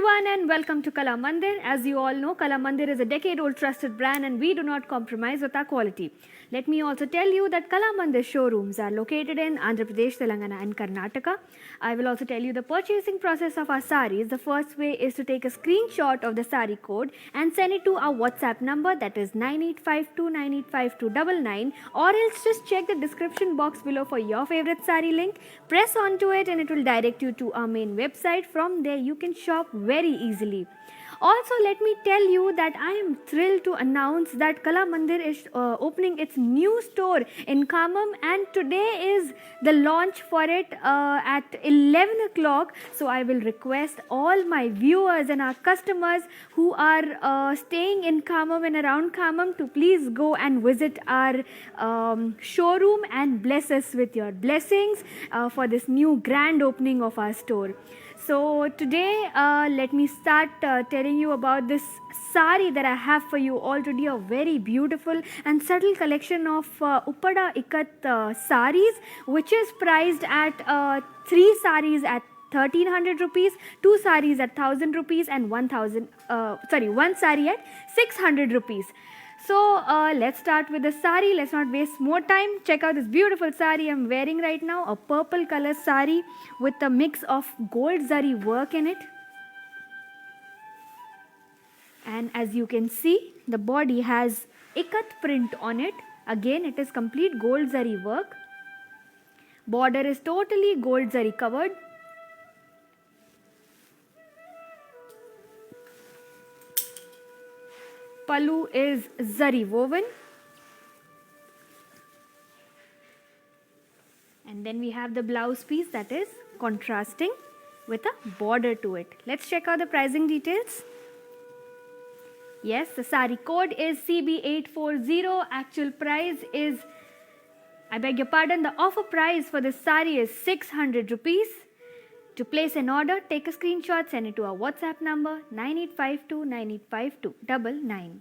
everyone and welcome to Kala Mandir. As you all know, Kala Mandir is a decade-old trusted brand and we do not compromise with our quality. Let me also tell you that Kala Mandir showrooms are located in Andhra Pradesh, Telangana and Karnataka. I will also tell you the purchasing process of our saris. The first way is to take a screenshot of the sari code and send it to our WhatsApp number, that is 9852985299, or else just check the description box below for your favorite sari link. Press onto it and it will direct you to our main website. From there you can shop very easily. Also, let me tell you that I am thrilled to announce that Kala Mandir is opening its new store in Khammam, and today is the launch for it at 11 o'clock. So I will request all my viewers and our customers who are staying in Khammam and around Khammam to please go and visit our showroom and bless us with your blessings for this new grand opening of our store. So today let me start telling you about this sari that I have for you all today, a very beautiful and subtle collection of Uppada Ikat saris, which is priced at 3 saris at 1300 rupees, 2 saris at 1000 rupees and 1 sari at 600 rupees. So let's start with the sari. Let's not waste more time. Check out this beautiful sari I'm wearing right now, a purple color sari with a mix of gold zari work in it. And as you can see, the body has ikat print on it. Again, it is complete gold zari work. Border is totally gold zari covered. Pallu is zari woven, and then we have the blouse piece that is contrasting with a border to it. Let's check out the pricing details. Yes, the sari code is CB840. Actual price is, I beg your pardon, the offer price for this sari is 600 rupees. To place an order, take a screenshot, send it to our WhatsApp number 9852985299.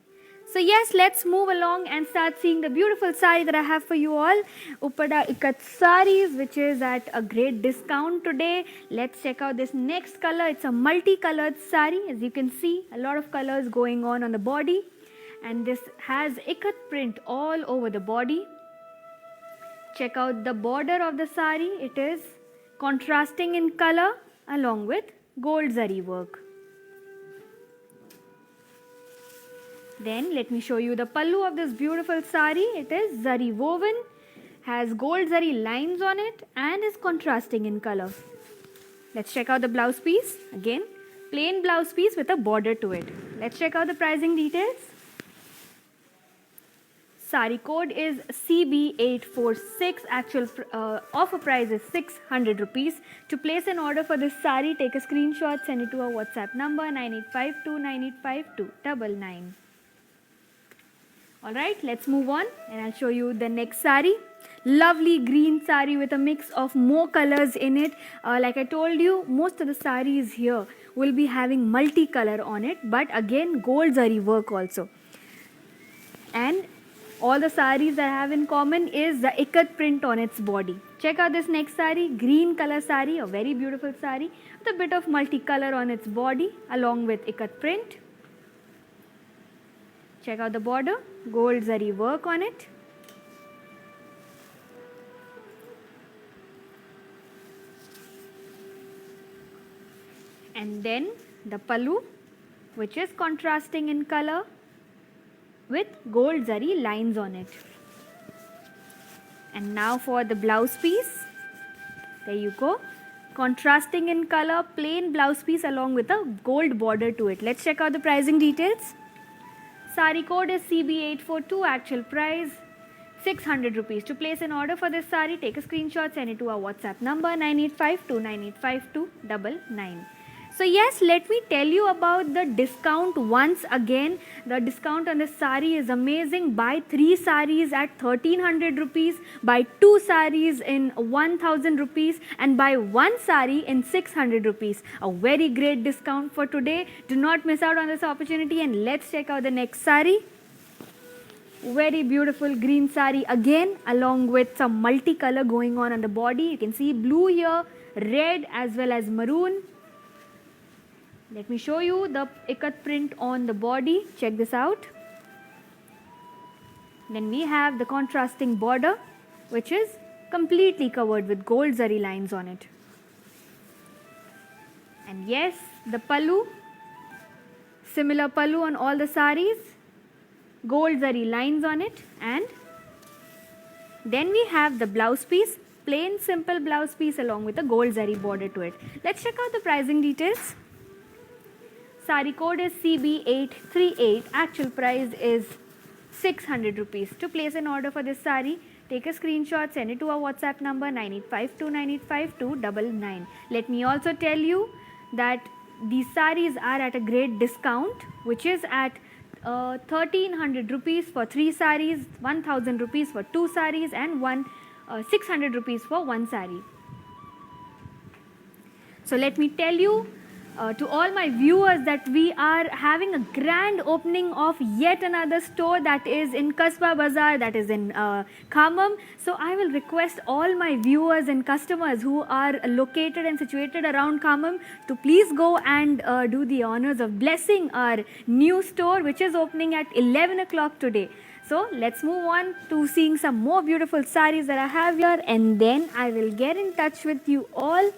So yes, let's move along and start seeing the beautiful sari that I have for you all. Uppada Ikat saris, which is at a great discount today. Let's check out this next color. It's a multicolored sari. As you can see, a lot of colors going on the body. And this has ikat print all over the body. Check out the border of the sari. It is contrasting in color along with gold zari work. Then let me show you the pallu of this beautiful sari. It is zari woven, has gold zari lines on it and is contrasting in color. Let's check out the blouse piece. Again, plain blouse piece with a border to it. Let's check out the pricing details. Sari code is CB846. Actual offer price is 600 rupees. To place an order for this sari, take a screenshot, send it to our WhatsApp number 9852985299. Alright, let's move on and I'll show you the next sari. Lovely green sari with a mix of more colors in it. Like I told you, most of the saris here will be having multicolor on it, but again gold zari work also. And all the saris that I have in common is the ikat print on its body. Check out this next sari, green color sari, a very beautiful sari with a bit of multicolor on its body along with ikat print. Check out the border, gold zari work on it. And then the pallu, which is contrasting in color with gold zari lines on it. And now for the blouse piece. There you go. Contrasting in color, plain blouse piece along with a gold border to it. Let's check out the pricing details. Sari code is CB842. Actual price 600 rupees. To place an order for this sari, take a screenshot, send it to our WhatsApp number 9852985299. So yes, let me tell you about the discount once again. The discount on this sari is amazing. Buy 3 saris at 1300 rupees, buy 2 saris in 1000 rupees and buy 1 sari in 600 rupees. A very great discount for today. Do not miss out on this opportunity and let's check out the next sari. Very beautiful green sari again along with some multicolor going on the body. You can see blue here, red as well as maroon. Let me show you the ikat print on the body. Check this out. Then we have the contrasting border, which is completely covered with gold zari lines on it. And yes, the pallu, similar pallu on all the saris, gold zari lines on it. And then we have the blouse piece, plain simple blouse piece along with a gold zari border to it. Let's check out the pricing details. Sari code is CB838. Actual price is 600 rupees. To place an order for this sari, take a screenshot, send it to our WhatsApp number 9852985299. Let me also tell you that these saris are at a great discount, which is at 1300 rupees for 3 saris, 1000 rupees for 2 saris, and 600 rupees for 1 sari. So let me tell you to all my viewers that we are having a grand opening of yet another store that is in Kasba Bazaar, that is in Khammam. So I will request all my viewers and customers who are located and situated around Khammam to please go and do the honors of blessing our new store, which is opening at 11 o'clock today. So let's move on to seeing some more beautiful saris that I have here, and then I will get in touch with you all.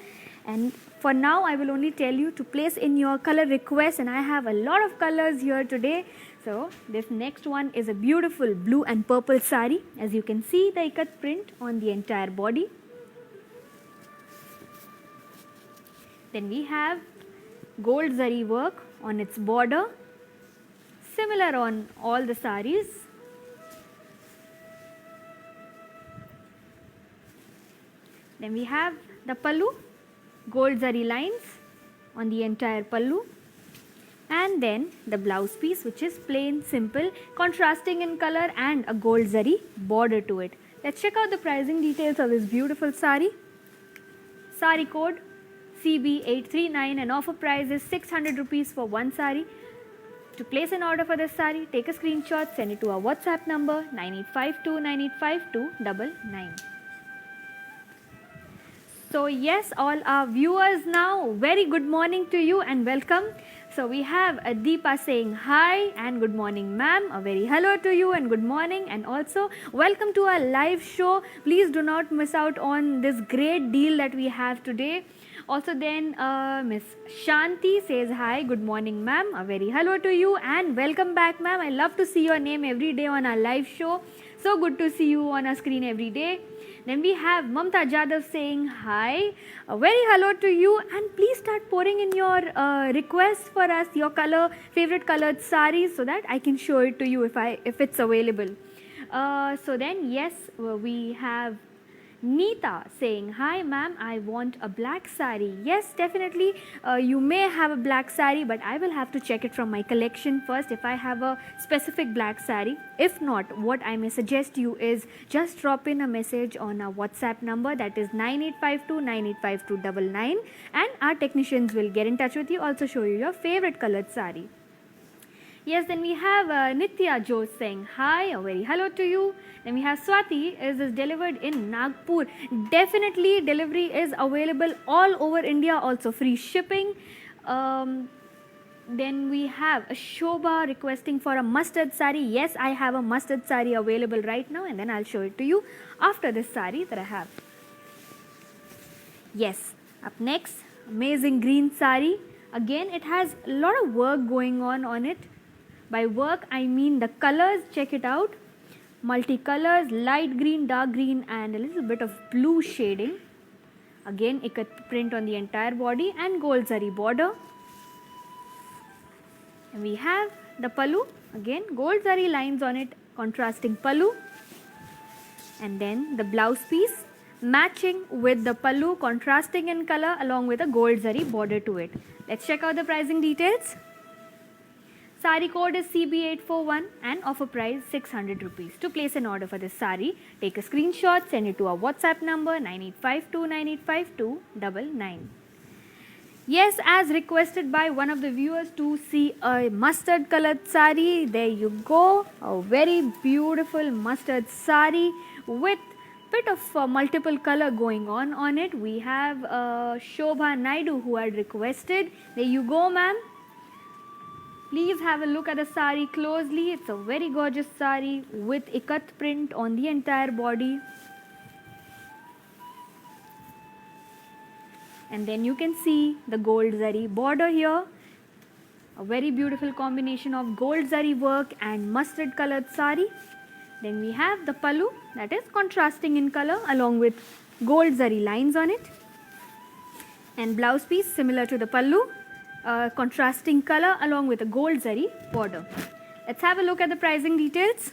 And for now, I will only tell you to place in your color requests, and I have a lot of colors here today. So this next one is a beautiful blue and purple sari. As you can see, the ikat print on the entire body. Then we have gold zari work on its border, similar on all the saris. Then we have the pallu, gold zari lines on the entire pallu, and then the blouse piece, which is plain simple, contrasting in color, and a gold zari border to it. Let's check out the pricing details of this beautiful sari. Sari code CB839 and offer price is 600 rupees for 1 sari. To place an order for this sari, take a screenshot, send it to our WhatsApp number 9852985299. So yes, all our viewers now, very good morning to you and welcome. So we have Deepa saying hi and good morning ma'am, a very hello to you and good morning, and also welcome to our live show. Please do not miss out on this great deal that we have today. Also then Miss Shanti says hi, good morning ma'am, a very hello to you and welcome back ma'am. I love to see your name every day on our live show. So good to see you on our screen every day. Then we have Mamta Jadhav saying hi, a very hello to you, and please start pouring in your requests for us, your favorite colored saris, so that I can show it to you if it's available. So then yes, we have Neeta saying hi ma'am, I want a black sari. Yes, definitely you may have a black sari, but I will have to check it from my collection first if I have a specific black sari. If not, what I may suggest you is just drop in a message on our WhatsApp number, that is 9852985299, and our technicians will get in touch with you, also show you your favorite colored sari. Yes, then we have Nitya Jose saying hi, a very hello to you. Then we have Swati, is delivered in Nagpur. Definitely delivery is available all over India, also free shipping. Then we have Shobha requesting for a mustard sari. Yes, I have a mustard sari available right now, and then I'll show it to you after this sari that I have. Yes, up next, amazing green sari. Again, it has a lot of work going on it. By work, I mean the colors. Check it out. Multicolors, light green, dark green, and a little bit of blue shading. Again, ikat print on the entire body and gold zari border. And we have the pallu. Again, gold zari lines on it, contrasting pallu. And then the blouse piece, matching with the pallu, contrasting in color along with a gold zari border to it. Let's check out the pricing details. Sari code is CB841 and offer price 600 rupees. To place an order for this sari, take a screenshot, send it to our WhatsApp number 9852985299. Yes, as requested by one of the viewers to see a mustard colored sari, there you go. A very beautiful mustard sari with bit of multiple color going on it. We have Shobha Naidu who had requested. There you go, ma'am. Please have a look at the sari closely. It's a very gorgeous sari with ikat print on the entire body. And then you can see the gold zari border here. A very beautiful combination of gold zari work and mustard colored sari. Then we have the pallu that is contrasting in color along with gold zari lines on it. And blouse piece similar to the pallu, contrasting color along with a gold zari border. Let's have a look at the pricing details.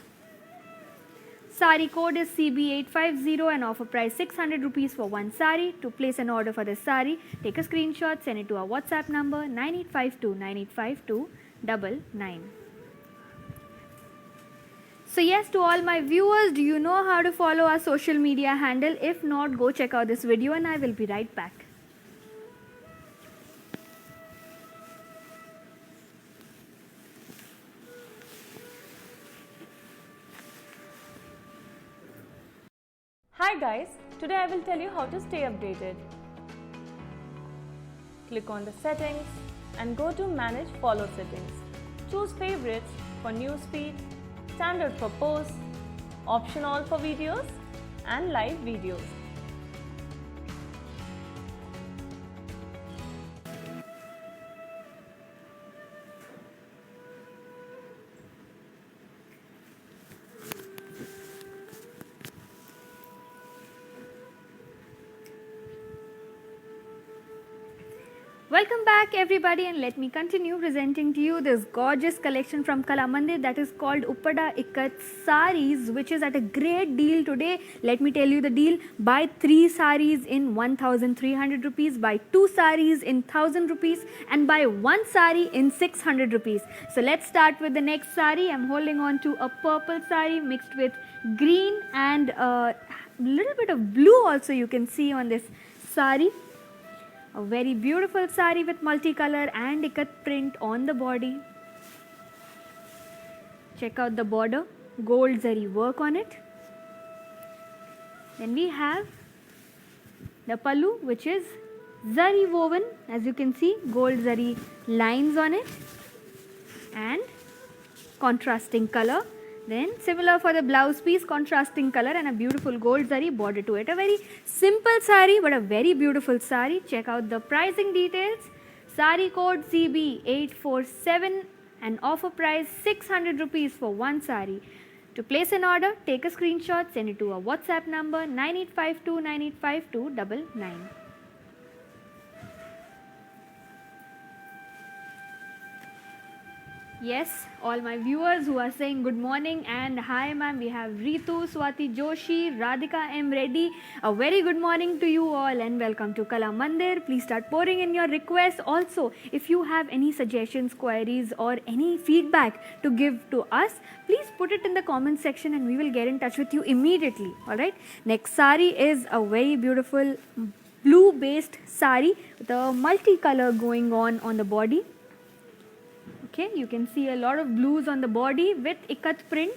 Sari code is CB850 and offer price 600 rupees for one sari. To place an order for this sari, take a screenshot, send it to our WhatsApp number 9852985299. So yes, to all my viewers, do you know how to follow our social media handle? If not, go check out this video and I will be right back. Hi guys, today I will tell you how to stay updated. Click on the settings and go to manage follow settings. Choose favorites for newsfeed, standard for posts, option all for videos and live videos. Welcome back everybody, and let me continue presenting to you this gorgeous collection from Kalamandir that is called Uppada Ikat Saris, which is at a great deal today. Let me tell you the deal. Buy 3 saris in 1300 rupees, buy 2 saris in 1000 rupees and buy 1 sari in 600 rupees. So let's start with the next sari. I'm holding on to a purple sari mixed with green and a little bit of blue also you can see on this sari. A very beautiful sari with multicolor and ikat print on the body. Check out the border, gold zari work on it. Then we have the pallu, which is zari woven, as you can see, gold zari lines on it and contrasting color. Then similar for the blouse piece, contrasting color and a beautiful gold zari border to it. A very simple sari but a very beautiful sari. Check out the pricing details. Sari code CB847 and offer price 600 rupees for one sari. To place an order, take a screenshot, send it to our WhatsApp number 9852985299. Yes, all my viewers who are saying good morning and hi ma'am, we have Ritu, Swati Joshi, Radhika M. Reddy. A very good morning to you all and welcome to Kalamandir. Please start pouring in your requests. Also, if you have any suggestions, queries or any feedback to give to us, please put it in the comment section and we will get in touch with you immediately. Alright, next sari is a very beautiful blue based sari with a multicolor going on the body. Okay, you can see a lot of blues on the body with ikat print.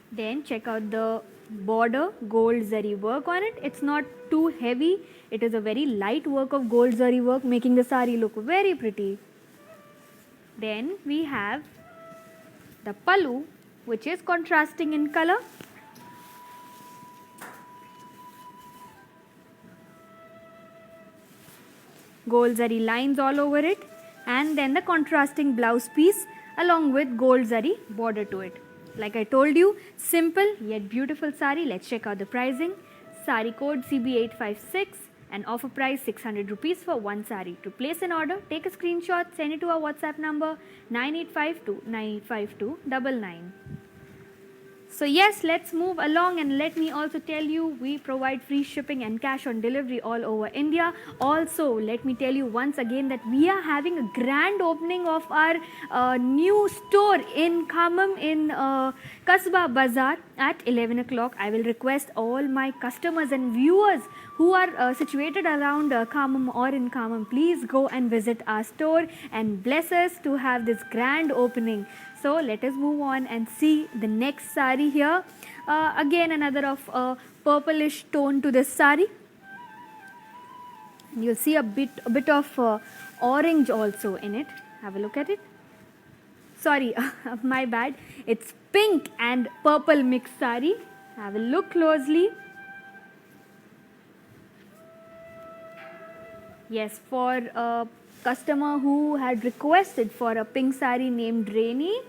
Then check out the border, gold zari work on it. It's not too heavy. It is a very light work of gold zari work, making the sari look very pretty. Then we have the pallu, which is contrasting in color. Gold zari lines all over it, and then the contrasting blouse piece along with gold zari border to it. Like I told you, simple yet beautiful sari. Let's check out the pricing. Sari code CB856 and offer price 600 rupees for one sari. To place an order, take a screenshot, send it to our WhatsApp number 9852985299. So yes, let's move along and let me also tell you we provide free shipping and cash on delivery all over India. Also, let me tell you once again that we are having a grand opening of our new store in Khammam in Kasba Bazaar at 11 o'clock. I will request all my customers and viewers who are situated around Khammam or in Khammam, please go and visit our store and bless us to have this grand opening. So let us move on and see the next sari here. Again another of a purplish tone to this sari. You'll see a bit of orange also in it. Have a look at it. Sorry, my bad. It's pink and purple mixed sari. Have a look closely. Yes, for a customer who had requested for a pink sari named Rainy.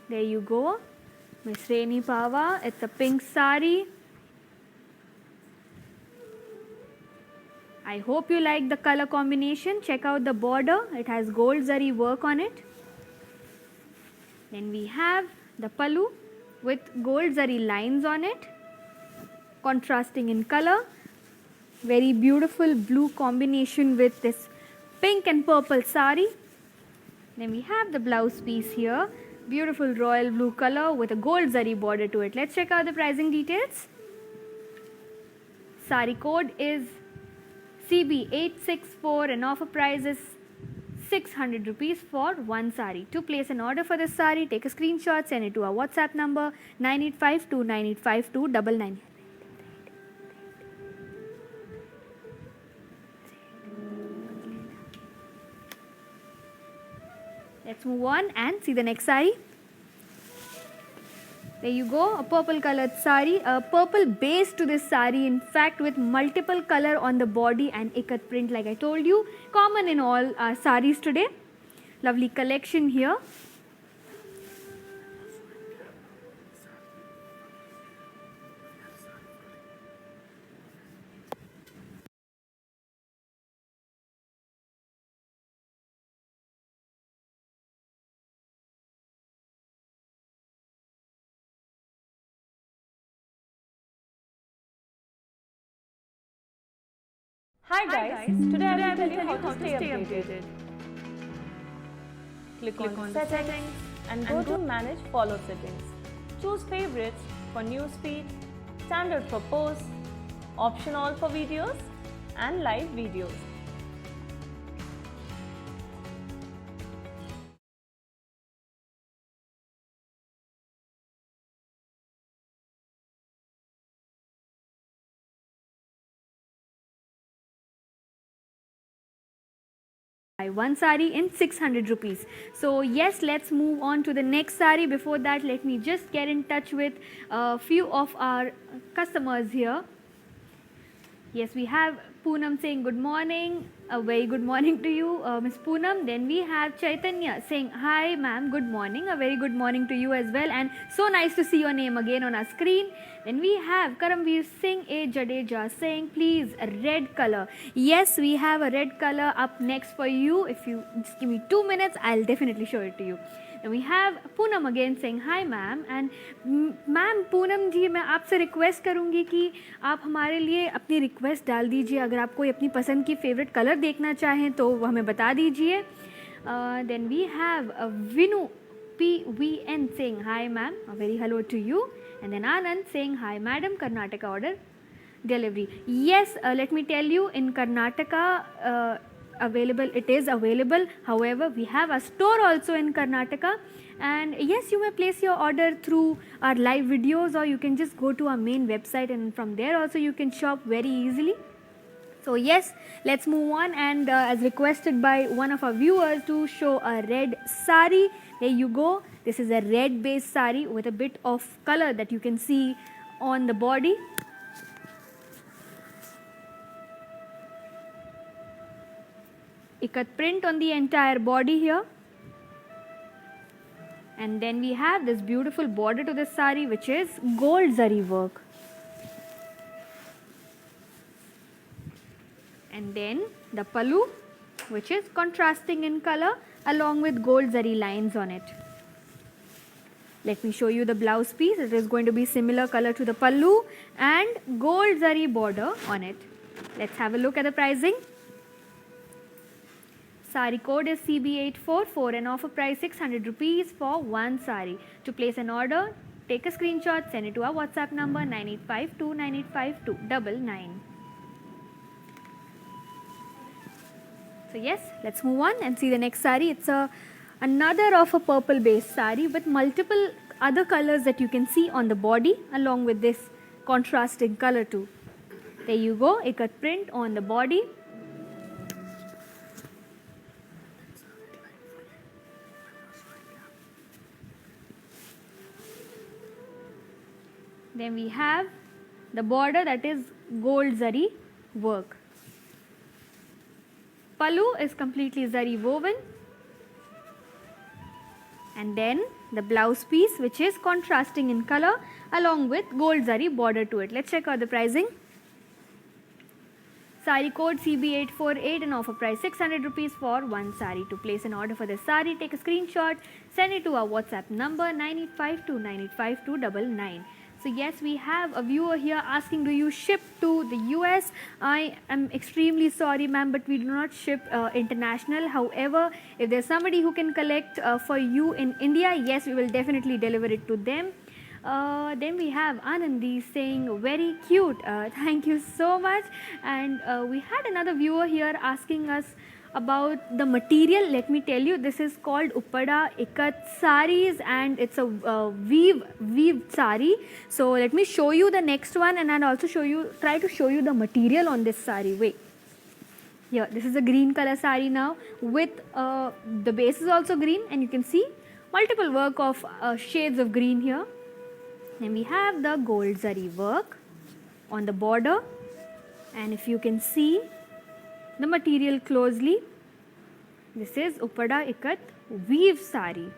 There you go, Miss Rainy Pava. It's a pink sari. I hope you like the color combination. Check out the border. It has gold zari work on it. Then we have the pallu with gold zari lines on it, contrasting in color. Very beautiful blue combination with this pink and purple sari. Then we have the blouse piece here. Beautiful royal blue color with a gold zari border to it. Let's check out the pricing details. Sari code is CB864 and offer price is 600 rupees for one sari. To place an order for this sari, take a screenshot, send it to our WhatsApp number 9852985299. Let's move on and see the next sari. There you go, a purple colored sari, a purple base to this sari, in fact with multiple color on the body and ikat print like I told you, common in all saris today. Lovely collection here. Hi guys, today I will tell you how to stay updated. Click on settings and go to manage follow settings. Choose favorites for newsfeed, standard for posts, option all for videos and live videos. Buy one sari in 600 rupees. So yes, let's move on to the next sari. Before that, let me just get in touch with a few of our customers here. Yes, we have Poonam saying good morning. A very good morning to you, Miss Poonam. Then we have Chaitanya saying hi ma'am, good morning. A very good morning to you as well, and so nice to see your name again on our screen. Then we have Karamveer Singh A Jadeja saying please a red color. Yes, we have a red color up next for you. If you just give me 2 minutes, I'll definitely show it to you. Then we have Poonam again saying hi ma'am, and ma'am Poonam ji मैं आपसे request करूँगी कि आप हमारे लिए अपनी request डाल दीजिए. अगर आप कोई अपनी पसंद की फेवरेट कलर देखना चाहें तो वो हमें बता दीजिए. Then we have Vinu PVN saying hi ma'am, a very hello to you. And then Anand saying hi madam, Karnataka order delivery. Yes, let me tell you, in Karnataka it is available. However, we have a store also in Karnataka, and yes, you may place your order through our live videos, or you can just go to our main website, and from there also you can shop very easily. So yes, let's move on, and as requested by one of our viewers to show a red sari. There you go. This is a red base sari with a bit of color that you can see on the body. Ikat print on the entire body here. And then we have this beautiful border to this sari, which is gold zari work. And then the pallu, which is contrasting in color along with gold zari lines on it. Let me show you the blouse piece. It is going to be similar color to the pallu and gold zari border on it. Let's have a look at the pricing. Sari code is CB844 and offer price 600 rupees for one sari. To place an order, take a screenshot, send it to our WhatsApp number 9852985299. So yes, let's move on and see the next sari. It's a another of a purple based sari with multiple other colors that you can see on the body along with this contrasting color too. There you go, ikat print on the body. Then we have the border, that is gold zari work. Pallu is completely zari woven, and then the blouse piece, which is contrasting in color along with gold zari border to it. Let's check out the pricing. Sari code CB848 and offer price 600 rupees for one sari. To place an order for this sari, take a screenshot, send it to our WhatsApp number 9852985299. So yes, we have a viewer here asking, do you ship to the US? I am extremely sorry, ma'am, but we do not ship international. However, if there's somebody who can collect for you in India, yes, we will definitely deliver it to them. Then we have Anandi saying very cute. Thank you so much. And we had another viewer here asking us about the material. Let me tell you, this is called Uppada Ikat saris, and it's a weave sari. So let me show you the next one, and I'll also try to show you the material on this sari. Wait. Here, this is a green color sari now with the base is also green, and you can see multiple work of shades of green here. Then we have the gold zari work on the border, and if you can see the material closely, this is Uppada Ikat weave sari.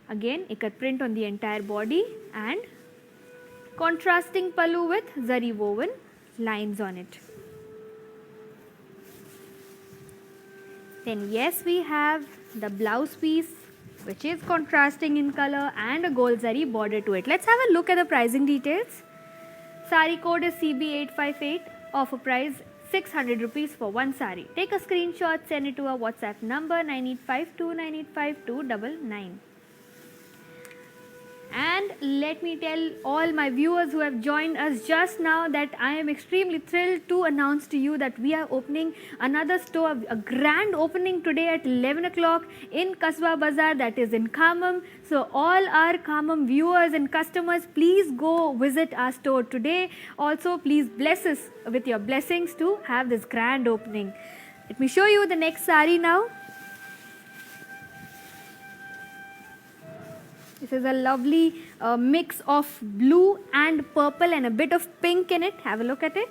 Again, ikat print on the entire body and contrasting pallu with zari woven lines on it. Then yes, we have the blouse piece, which is contrasting in color and a gold zari border to it. Let's have a look at the pricing details. Sari code is CB858, offer price 600 rupees for one sari. Take a screenshot, send it to our WhatsApp number 9852985299. And let me tell all my viewers who have joined us just now that I am extremely thrilled to announce to you that we are opening another store, a grand opening today at 11 o'clock in Kasba Bazaar, that is in Khammam. So all our Khammam viewers and customers, please go visit our store today. Also, please bless us with your blessings to have this grand opening. Let me show you the next sari now. This is a lovely mix of blue and purple and a bit of pink in it. Have a look at it.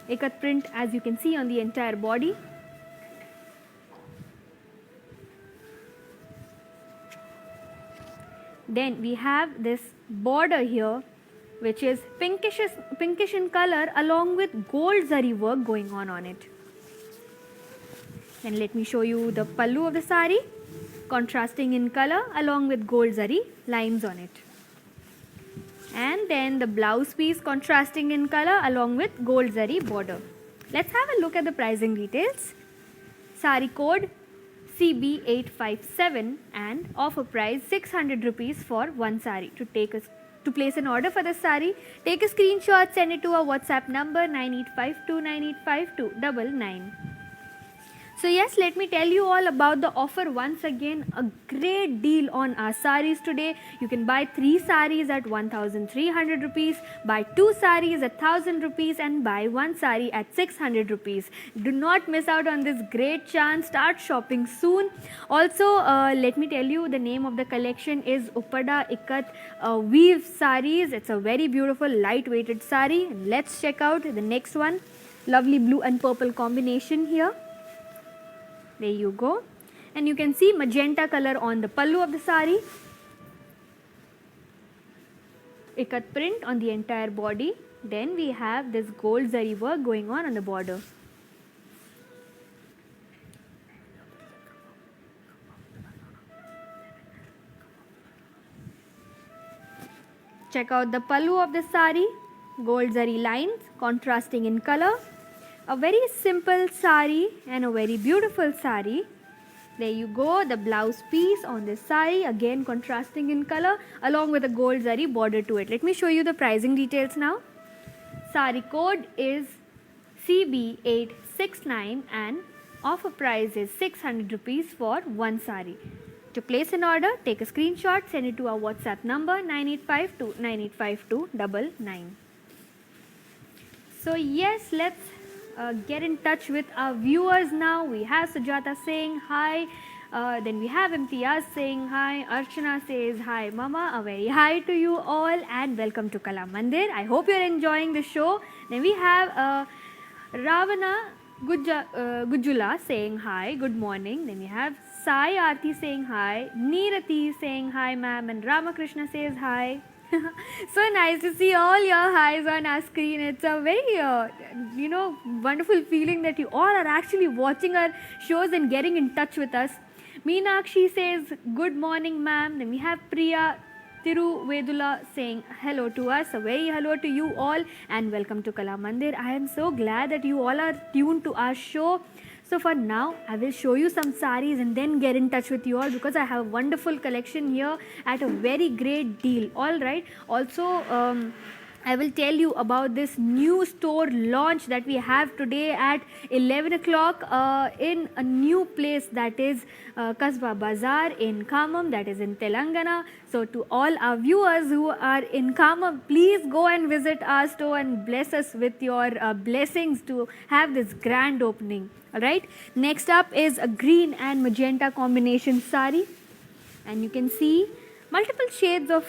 Ikat print, as you can see, on the entire body. Then we have this border here, which is pinkish in color along with gold zari work going on it. Then let me show you the pallu of the sari, contrasting in color along with gold zari lines on it. And then the blouse piece contrasting in color along with gold zari border. Let's have a look at the pricing details. Sari code CB857 and offer price 600 rupees for one sari. To place an order for the sari, take a screenshot, send it to our WhatsApp number 9852985299. So yes, let me tell you all about the offer once again. A great deal on our saris today. You can buy 3 saris at 1,300 rupees, buy 2 saris at 1,000 rupees and buy 1 sari at 600 rupees. Do not miss out on this great chance. Start shopping soon. Also, let me tell you, the name of the collection is Uppada Ikat Weave Saris. It's a very beautiful light-weighted sari. Let's check out the next one. Lovely blue and purple combination here. There you go. And you can see magenta color on the pallu of the sari. Ikat print on the entire body. Then we have this gold zari work going on the border. Check out the pallu of the sari. Gold zari lines contrasting in color. A very simple sari and a very beautiful sari. There you go, the blouse piece on this sari, again contrasting in color along with a gold zari border to it. Let me show you the pricing details now. Sari code is CB869 and offer price is 600 rupees for one sari. To place an order, take a screenshot, send it to our WhatsApp number 9852985299. So yes, let's get in touch with our viewers now. We have Sujata saying hi. Then we have Imtiaz saying hi. Archana says hi, Mama. A very hi to you all and welcome to Kala Mandir. I hope you're enjoying the show. Then we have Ravana Gujula saying hi, good morning. Then we have Sai Aarti saying hi, Neerati saying hi, ma'am, and Ramakrishna says hi. So nice to see all your highs on our screen. It's a very, wonderful feeling that you all are actually watching our shows and getting in touch with us. Meenakshi says, good morning, ma'am. Then we have Priya Tiruvedula saying hello to us. A very hello to you all and welcome to Kala Mandir. I am so glad that you all are tuned to our show. So for now, I will show you some saris and then get in touch with you all because I have a wonderful collection here at a very great deal. All right. Also, I will tell you about this new store launch that we have today at 11 o'clock in a new place that is Kasba Bazaar in Khammam, that is in Telangana. So to all our viewers who are in Khammam, please go and visit our store and bless us with your blessings to have this grand opening. Alright, next up is a green and magenta combination sari, and you can see multiple shades of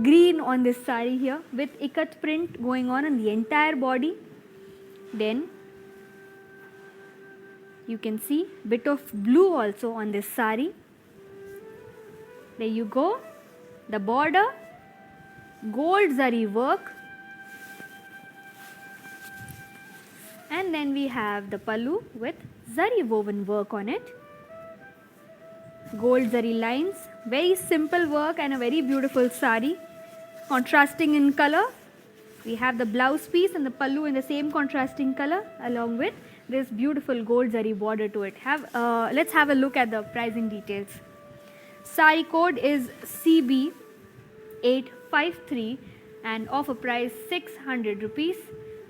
green on this sari here with ikat print going on the entire body. Then you can see bit of blue also on this sari. There you go, the border, gold zari work, and then we have the pallu with zari woven work on it, gold zari lines, very simple work and a very beautiful sari, contrasting in color. We have the blouse piece and the pallu in the same contrasting color along with this beautiful gold zari border to it. Let's have a look at the pricing details. Sari code is CB853 and offer price 600 rupees.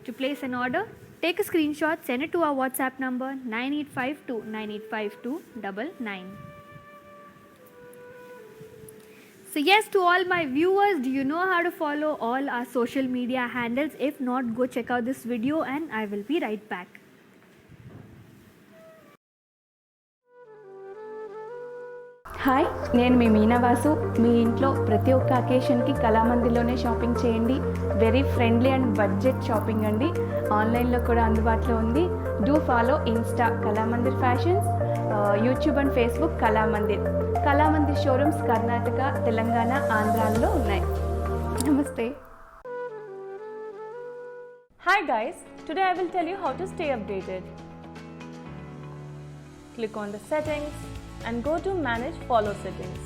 To place an order, take a screenshot, send it to our WhatsApp number 9852985299. So yes, to all my viewers, do you know how to follow all our social media handles? If not, go check out this video and I will be right back. Hi, నేను మీ మీనా వాసు. మీ ఇంట్లో ప్రతి ఒక్క అకేషన్కి కళామందిర్లోనే shopping చేయండి. Very friendly and budget shopping అండి. ఆన్లైన్లో కూడా అందుబాటులో ఉంది. Do follow Insta Kalamandir fashions, YouTube and Facebook Kalamandir. Kalamandir showrooms Karnataka, Telangana, ఆంధ్రాలో ఉన్నాయి. నమస్తే. Hi guys, today I will tell you how to stay updated. Click on the settings and go to manage follow settings.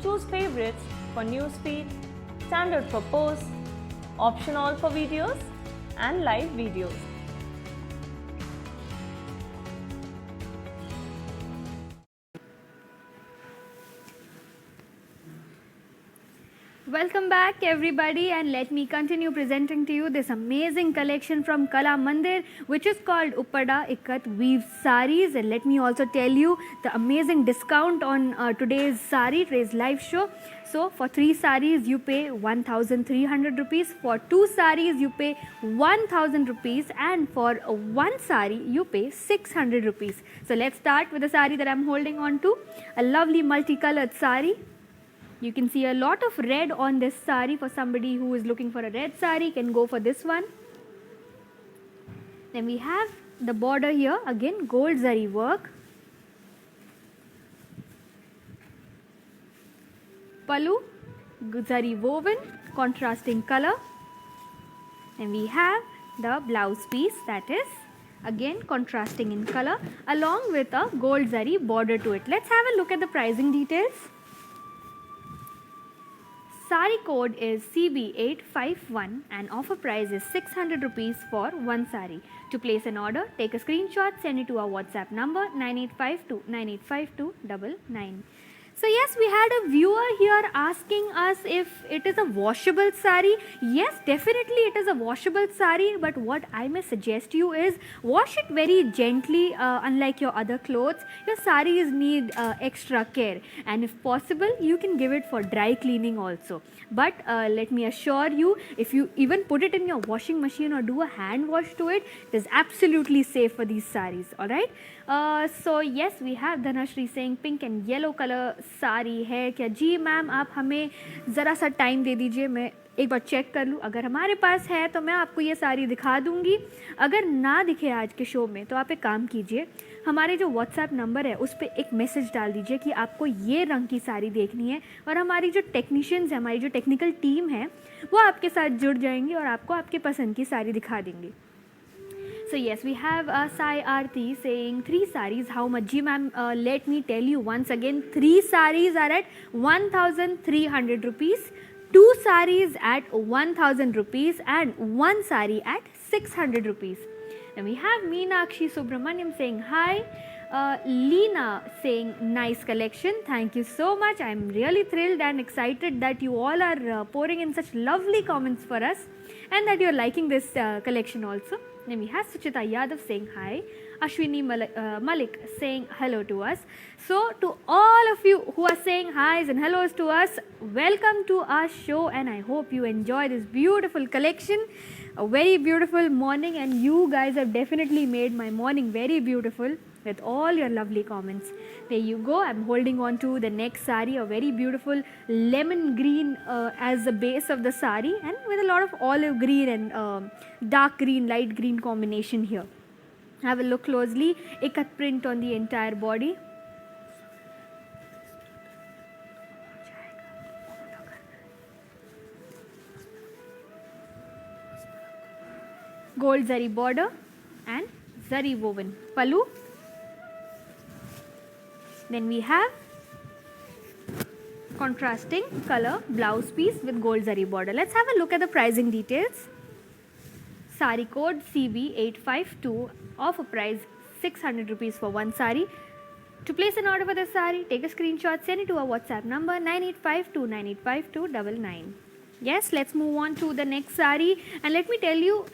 Choose favorites for newsfeed, standard for posts, option all for videos and live videos. Welcome back everybody, and let me continue presenting to you this amazing collection from Kala Mandir, which is called Uppada Ikat Weave Saris. And let me also tell you the amazing discount on today's live show. So for 3 saris you pay 1,300 rupees, for 2 saris you pay 1,000 rupees, and for 1 sari you pay 600 rupees. So let's start with the sari that I'm holding on to, a lovely multicolored sari. You can see a lot of red on this sari. For somebody who is looking for a red sari, can go for this one. Then we have the border here, again gold zari work. Pallu, zari woven, contrasting color. And we have the blouse piece, that is again contrasting in color along with a gold zari border to it. Let's have a look at the pricing details. Sari code is CB851 and offer price is 600 rupees for one sari. To place an order, take a screenshot, send it to our WhatsApp number 9852985299. So yes, we had a viewer here asking us if it is a washable sari. Yes, definitely it is a washable sari, but what I may suggest you is wash it very gently. Unlike your other clothes, your saris need extra care, and if possible you can give it for dry cleaning also. But let me assure you, if you even put it in your washing machine or do a hand wash to it, it is absolutely safe for these saris. Alright, so yes, we have Dhanashri saying pink and yellow color sari है क्या? जी ma'am, आप हमें ज़रा सा time दे दीजिए, मैं एक बार check कर लूँ. अगर हमारे पास है तो मैं आपको ये साड़ी दिखा दूँगी. अगर ना दिखे आज के शो में तो आप एक काम कीजिए, हमारे जो व्हाट्सएप नंबर है उस पर एक मैसेज डाल दीजिए कि आपको ये रंग की साड़ी देखनी है, और हमारी जो टेक्नीशियंस है, हमारी जो टेक्निकल टीम है, वो आपके साथ जुड़ जाएंगी और आपको आपके पसंद की साड़ी दिखा देंगी. So yes, we have Sai Aarti saying 3 sarees. How much? Ji ma'am, let me tell you once again, 3 sarees are at 1,300 rupees, 2 sarees at 1,000 rupees, and 1 saree at 600 rupees. Then we have Meenakshi Subramaniam saying hi. Leena saying nice collection. Thank you so much. I am really thrilled and excited that you all are pouring in such lovely comments for us, and that you are liking this collection also. Then we have Suchita Yadav saying hi. Ashwini Malik saying hello to us. So to all of you who are saying hi's and hellos to us, welcome to our show, and I hope you enjoy this beautiful collection. A very beautiful morning, and you guys have definitely made my morning very beautiful with all your lovely comments. There you go. I'm holding on to the next sari, a very beautiful lemon green as the base of the sari, and with a lot of olive green and dark green, light green combination here. Have a look closely. Ikat print on the entire body. Gold zari border and zari woven pallu. Then we have contrasting color blouse piece with gold zari border. Let's have a look at the pricing details. Sari code CB852, offer price 600 rupees for one sari. To place an order for this sari, take a screenshot, send it to our WhatsApp number 9852985299. Yes, let's move on to the next sari, and let me tell you,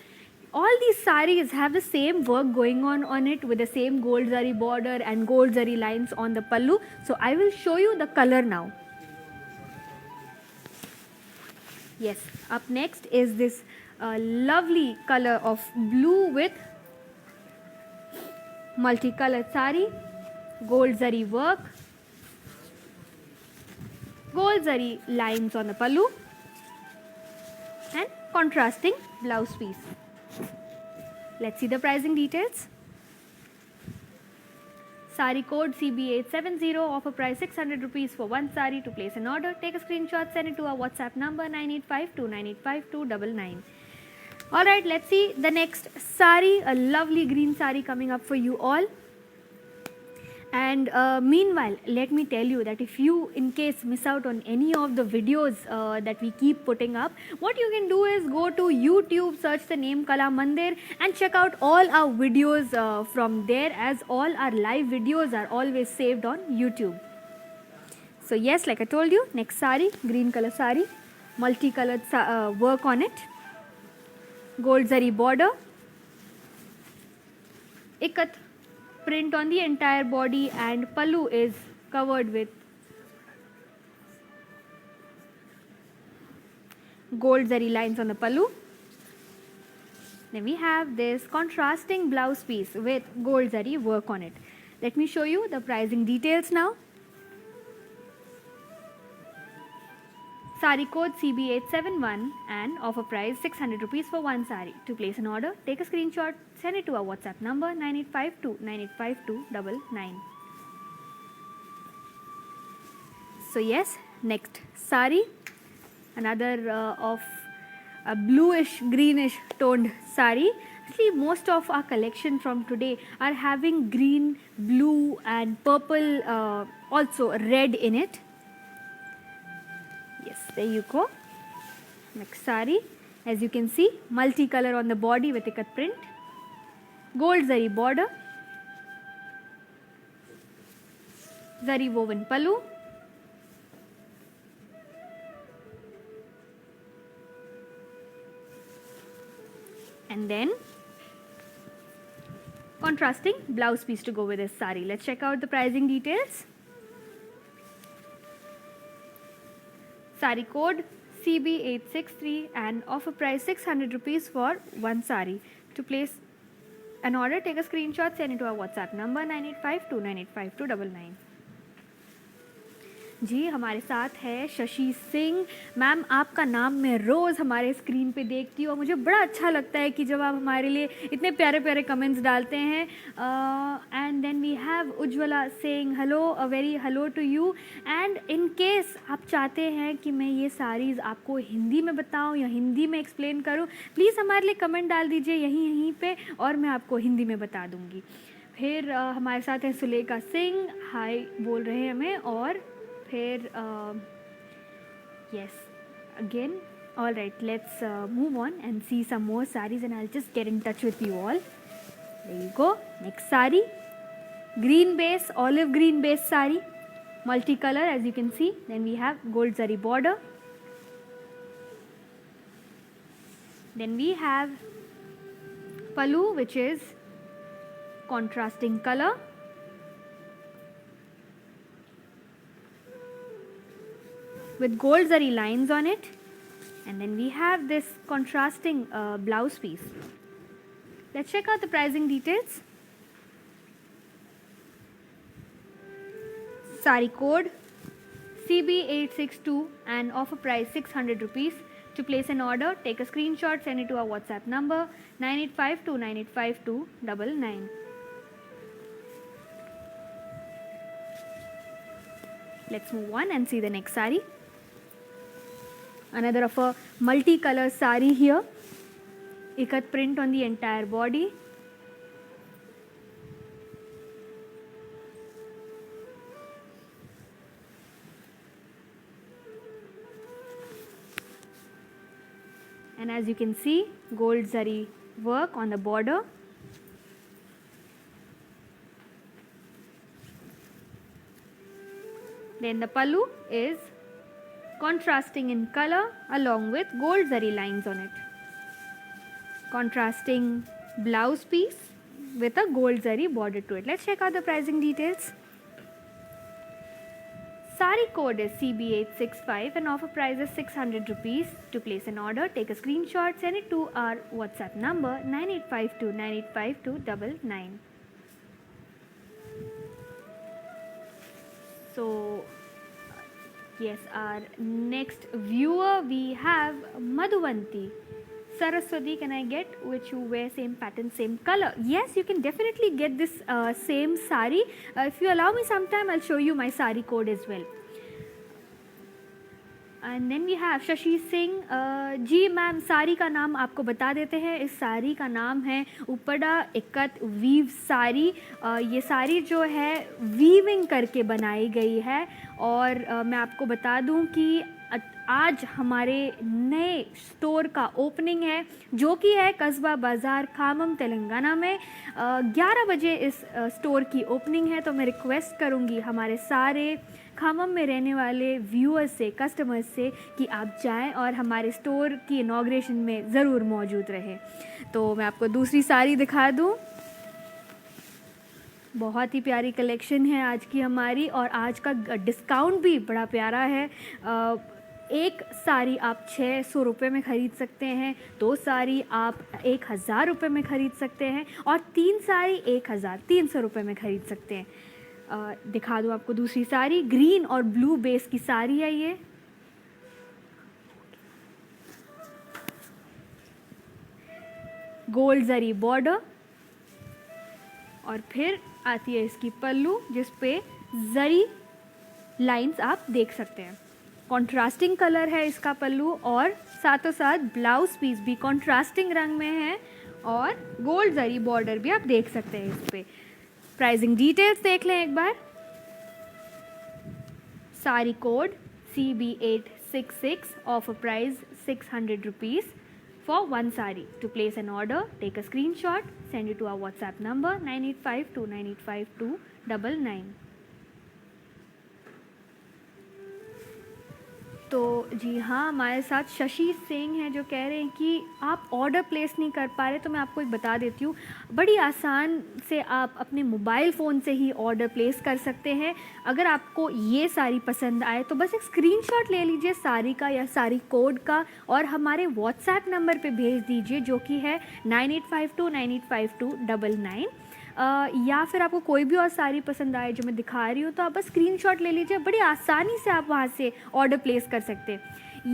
all these saris have the same work going on it, with the same gold zari border and gold zari lines on the pallu. So I will show you the color now. Yes, up next is this lovely color of blue with multicolored sari, gold zari work, gold zari lines on the pallu, and contrasting blouse piece. Let's see the pricing details. Sari code CB870, offer price 600 rupees for one sari. To place an order, take a screenshot, send it to our WhatsApp number 9852985299. Alright, let's see the next sari, a lovely green sari coming up for you all. And meanwhile, let me tell you that if you in case miss out on any of the videos that we keep putting up, what you can do is go to YouTube, search the name Kala Mandir, and check out all our videos from there, as all our live videos are always saved on YouTube. So yes, like I told you, next sari, green color sari, multicolored work on it, gold zari border, ikat print on the entire body, and pallu is covered with gold zari lines on the pallu. Then we have this contrasting blouse piece with gold zari work on it. Let me show you the pricing details now. Sari code CB871 and offer price 600 rupees for one sari. To place an order, take a screenshot, send it to our WhatsApp number 9852985299. So yes, next sari, another of a bluish greenish toned sari. Actually, most of our collection from today are having green, blue and purple, also red in it. Yes, there you go. Next sari, as you can see, multicolor on the body with ikat print, gold zari border, zari woven pallu, and then contrasting blouse piece to go with this sari. Let's check out the pricing details. Sari code CB863 and offer price 600 rupees for one sari. To place an order, take a screenshot, send it to our WhatsApp number 9852985299. जी हमारे साथ है Shashi Singh ma'am. आपका नाम मैं रोज़ हमारे screen पे देखती हूँ और मुझे बड़ा अच्छा लगता है कि जब आप हमारे लिए इतने प्यारे प्यारे कमेंट्स डालते हैं। And then we have Ujjwala saying hello, a very hello to you. And in case आप चाहते हैं कि मैं ये सारीज़ आपको हिंदी में बताऊँ या हिंदी में एक्सप्लेन करूँ, प्लीज़ हमारे लिए कमेंट डाल दीजिए यहीं पे और मैं आपको हिंदी में बता दूँगी। फिर हमारे साथ हैं सुलेखा सिंह, हाय बोल रहे हैं हमें। और फिर yes again, all right, let's move on and see some more sarees and I'll just get in touch with you all. There you go. Next saree, green base, olive green base saree, multicolor as you can see. Then we have gold zari border. Then we have pallu, which is contrasting color. With gold zari lines on it, and then we have this contrasting blouse piece. Let's check out the pricing details. Sari code CB862 and offer price 600 rupees. To place an order, take a screenshot, send it to our WhatsApp number 9852985299. Let's move on and see the next sari. Another of a multicolor sari here. Ikat print on the entire body. And as you can see, gold zari work on the border. Then the pallu is contrasting in color along with gold zari lines on it. Contrasting blouse piece with a gold zari border to it. Let's check out the pricing details. Sari code is CB865 and offer price is 600 rupees. To place an order, take a screenshot, send it to our WhatsApp number 9852985299. So yes, our next viewer we have Madhuvanti. Saraswati, can I get which you wear same pattern, same color? Yes, you can definitely get this same sari. If you allow me some time, I'll show you my sari code as well. And then we have Shashi Singh. जी ma'am, sari का नाम आपको बता देते हैं। इस साड़ी का नाम है उपड़ा इकत वीव साड़ी। ये साड़ी जो है वीविंग करके बनाई गई है। और मैं आपको बता दूं कि आज हमारे नए स्टोर का ओपनिंग है जो कि है कस्बा बाज़ार खामम तेलंगाना में। 11 बजे इस स्टोर की ओपनिंग है। तो मैं रिक्वेस्ट करूंगी हमारे सारे खामम में रहने वाले व्यूअर्स से, कस्टमर्स से कि आप जाएं और हमारे स्टोर की इनॉग्रेशन में ज़रूर मौजूद रहें। तो मैं आपको दूसरी साड़ी दिखा दूं। बहुत ही प्यारी कलेक्शन है आज की हमारी और आज का डिस्काउंट भी बड़ा प्यारा है। एक साड़ी आप 600 रुपये में ख़रीद सकते हैं, 2 साड़ी आप 1000 रुपये में ख़रीद सकते हैं और 3 साड़ी 1300 रुपये में ख़रीद सकते हैं। दिखा दूँ आपको दूसरी साड़ी, ग्रीन और ब्लू बेस की साड़ी है ये। गोल्ड जरी बॉर्डर और फिर आती है इसकी पल्लू जिस पे जरी लाइंस आप देख सकते हैं। कॉन्ट्रास्टिंग कलर है इसका पल्लू और साथों साथ ब्लाउज पीस भी कॉन्ट्रास्टिंग रंग में है और गोल्ड जरी बॉर्डर भी आप देख सकते हैं इस पे। प्राइसिंग डिटेल्स देख लें एक बार। Sari code CB866, offer price 600 rupees for one sari. To place an order, take a screenshot, send it to our WhatsApp number 9852985299. तो जी हाँ, हमारे साथ शशि सिंह हैं जो कह रहे हैं कि आप ऑर्डर प्लेस नहीं कर पा रहे। तो मैं आपको एक बता देती हूँ, बड़ी आसान से आप अपने मोबाइल फ़ोन से ही ऑर्डर प्लेस कर सकते हैं। अगर आपको ये साड़ी पसंद आए तो बस एक स्क्रीनशॉट ले लीजिए साड़ी का या साड़ी कोड का और हमारे व्हाट्सएप नंबर पे भेज दीजिए, जो कि है 9852985299। या फिर आपको कोई भी और साड़ी पसंद आए जो मैं दिखा रही हूँ तो आप बस स्क्रीनशॉट ले लीजिए, बड़ी आसानी से आप वहाँ से ऑर्डर प्लेस कर सकते हैं।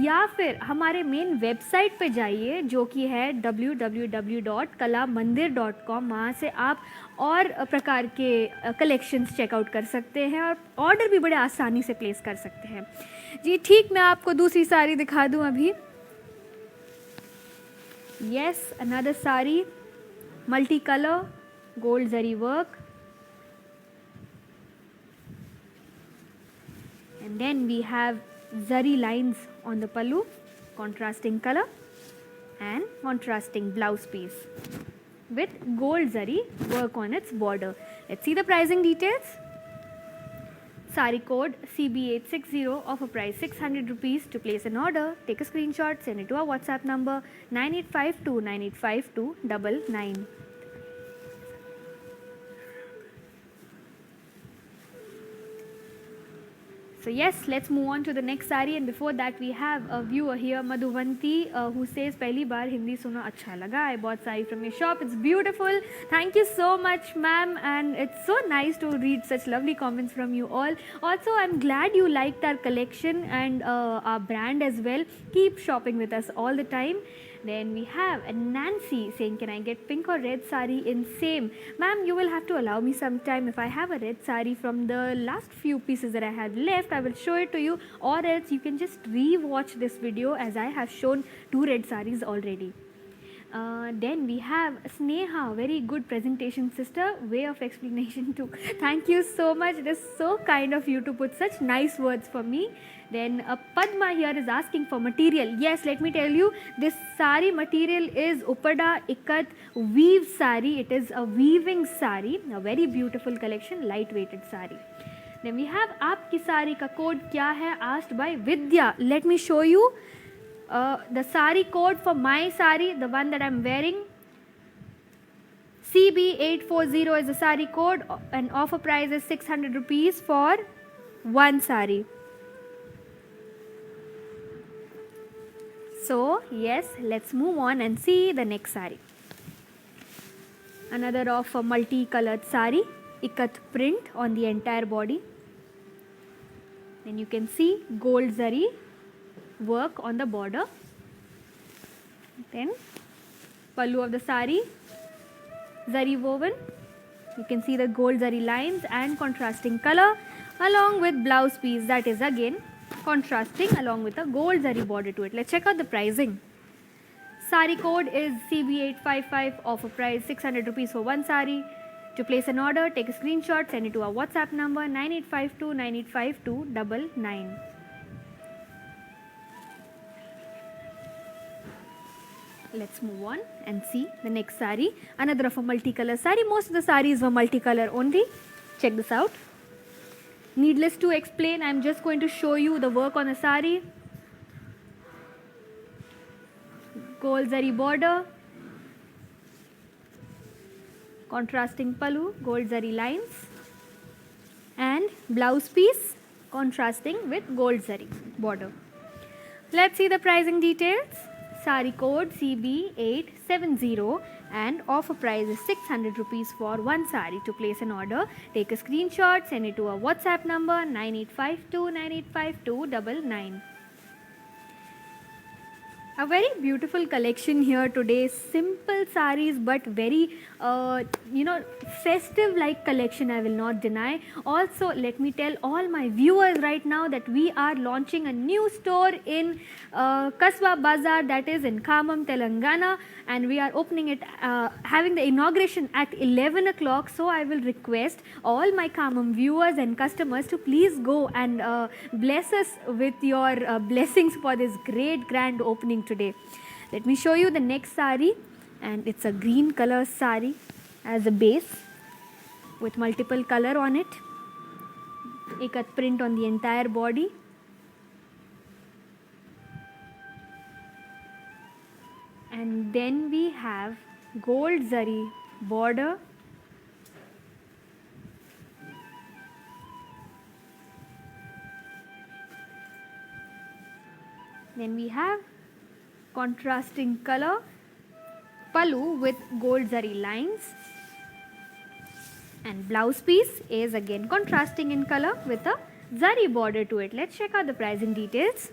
या फिर हमारे मेन वेबसाइट पे जाइए जो कि है www.kalamandir.com। वहाँ से आप और प्रकार के कलेक्शंस चेकआउट कर सकते हैं और ऑर्डर भी बड़े आसानी से प्लेस कर सकते हैं। जी ठीक, मैं आपको दूसरी साड़ी दिखा दूँ अभी। Yes, another sari, multi colour, gold zari work, and then we have zari lines on the pallu, contrasting color and contrasting blouse piece with gold zari work on its border. Let's see the pricing details. Sari code CB860 of a price 600 rupees. To place an order, take a screenshot, send it to our WhatsApp number 9852985299. So yes, let's move on to the next sari, and before that we have a viewer here, Madhuvanti, who says पहली बार हिंदी सुना अच्छा लगा, I bought sari from your shop, it's beautiful. Thank you so much ma'am, and it's so nice to read such lovely comments from you all. Also, I'm glad you liked our collection and our brand as well. Keep shopping with us all the time. Then we have a Nancy saying, can I get pink or red sari in same? Ma'am, you will have to allow me some time. If I have a red sari from the last few pieces that I have left, I will show it to you, or else you can just re-watch this video as I have shown 2 red saris already. Then we have Sneha, very good presentation sister, way of explanation too. Thank you so much, it is so kind of you to put such nice words for me. Then Padma here is asking for material. Yes, let me tell you, this sari material is Upada Ikat weave sari. It is a weaving sari, a very beautiful collection, light weighted sari. Then we have Aapki sari ka code kya hai, asked by Vidya. Let me show you the sari code for my sari, the one that I'm wearing. CB840 is the sari code, and offer price is 600 rupees for one sari. So yes, let's move on and see the next sari. Another of a multi-colored sari, ikat print on the entire body. Then you can see gold zari work on the border. Then pallu of the sari, zari woven. You can see the gold zari lines and contrasting color, along with blouse piece that is again contrasting along with a gold zari border to it. Let's check out the pricing. Sari code is CB855, offer price 600 rupees for one sari. To place an order, take a screenshot, send it to our WhatsApp number 9852985299. Let's move on and see the next sari. Another of a multicolor sari. Most of the saris were multicolor only. Check this out. Needless to explain, I'm just going to show you the work on the sari. Gold zari border, contrasting pallu, gold zari lines, and blouse piece contrasting with gold zari border. Let's see the pricing details. Sari code CB870 and offer price is 600 rupees for one sari. To place an order, take a screenshot, send it to our WhatsApp number 9852985299. A very beautiful collection here today. Simple saris but very festive like collection, I will not deny. Also, let me tell all my viewers right now that we are launching a new store in Kasba Bazaar, that is in Khammam, Telangana, and we are opening it, having the inauguration at 11 o'clock. So I will request all my Khammam viewers and customers to please go and bless us with your blessings for this great grand opening today. Let me show you the next sari, and it's a green color sari as a base with multiple color on it. 'Ikat print on the entire body. and then we have gold zari border, then we have contrasting color pallu with gold zari lines, and blouse piece is again contrasting in color with a zari border to it. Let's check out the pricing details.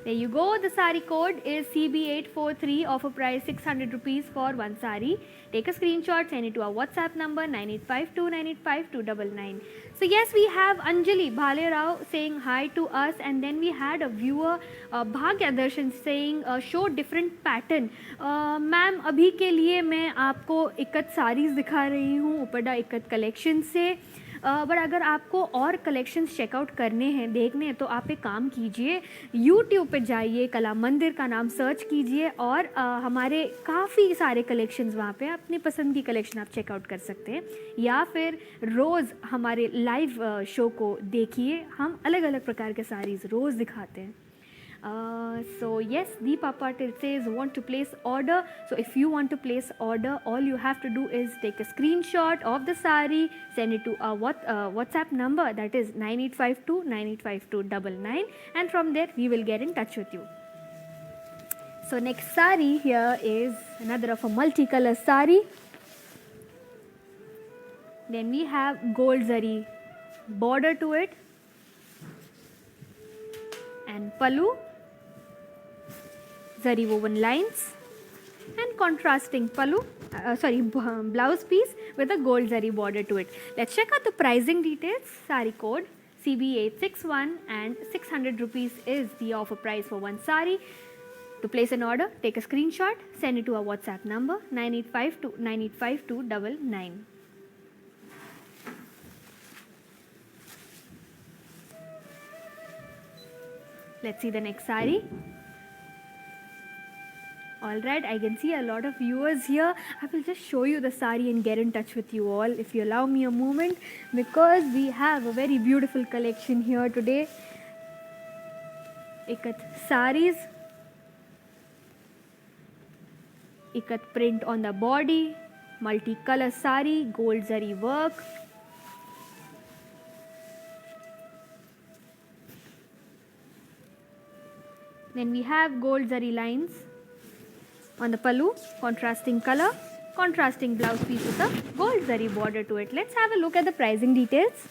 There you go, the sari code is CB843, offer price 600 rupees for one sari. Take a screenshot, send it to our WhatsApp number 9852985299. So yes, we have Anjali Bhale Rao saying hi to us, and then we had a viewer Bhagya Darshan saying show different pattern. Ma'am अभी के लिए मैं आपको इकत साड़ीज़ दिखा रही हूँ उपड़ा ikat collection से, बट अगर आपको और कलेक्शंस चेकआउट करने हैं, देखने हैं, तो आप एक काम कीजिए, यूट्यूब पे जाइए, कला मंदिर का नाम सर्च कीजिए और हमारे काफ़ी सारे कलेक्शंस वहाँ पे अपनी पसंद की कलेक्शन आप चेकआउट कर सकते हैं, या फिर रोज़ हमारे लाइव शो को देखिए, हम अलग अलग प्रकार के साड़ीज़ रोज़ दिखाते हैं. So yes, Deepa Patil says want to place order. So if you want to place order, all you have to do is take a screenshot of the sari, send it to our WhatsApp number, that is 9852985299, and from there we will get in touch with you. So next sari here is another of a multicolor sari. Then we have gold zari border to it, and pallu, zari woven lines, and contrasting blouse piece with a gold zari border to it. Let's check out the pricing details. Sari code CB861 and 600 rupees is the offer price for one sari. To place an order, take a screenshot, send it to our WhatsApp number 9852985299. Let's see the next sari. Alright, I can see a lot of viewers here. I will just show you the sari and get in touch with you all, if you allow me a moment, because we have a very beautiful collection here today. Ikat saris, ikat print on the body, multicolor sari, gold zari work. Then we have gold zari lines on the pallu, contrasting color, contrasting blouse piece with a gold zari border to it. Let's have a look at the pricing details.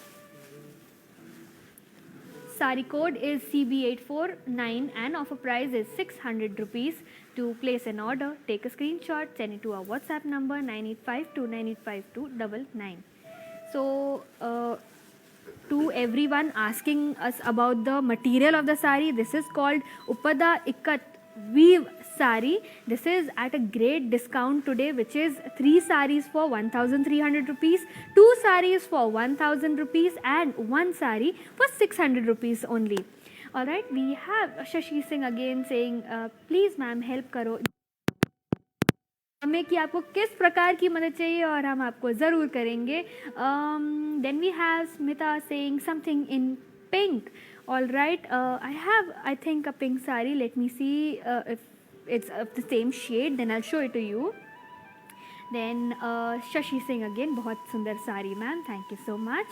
Sari code is CB849 and offer price is 600 rupees. To place an order, take a screenshot, send it to our WhatsApp number 9852985299. So, to everyone asking us about the material of the sari, this is called Upada Ikat Weave Sari. This is at a great discount today, which is 3 saris for 1300 rupees, 2 saris for 1000 rupees, and 1 sari for 600 rupees only. Alright, we have Shashi Singh again saying, please ma'am help karo हमें कि आपको किस प्रकार की मदद चाहिए और हम आपको ज़रूर करेंगे. Then we have Smita saying something in pink. All right, I have, I think, a pink sari. Let me see if it's of the same shade, then I'll show it to you. Then Shashi Singh again, बहुत सुंदर sari ma'am, thank you so much.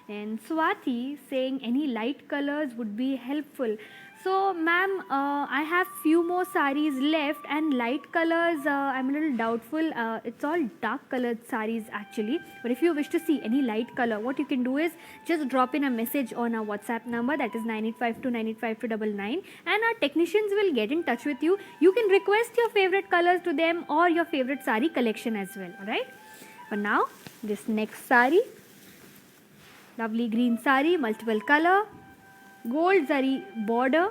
And Swati saying any light colors would be helpful. So ma'am, I have few more saris left, and light colors I'm a little doubtful. It's all dark colored saris actually, but if you wish to see any light color, what you can do is just drop in a message on our WhatsApp number, that is 9852985299, and our technicians will get in touch with you. You can request your favorite colors to them or your favorite sari collection as well. Alright, but now this next sari, lovely green sari, multiple color, gold zari border,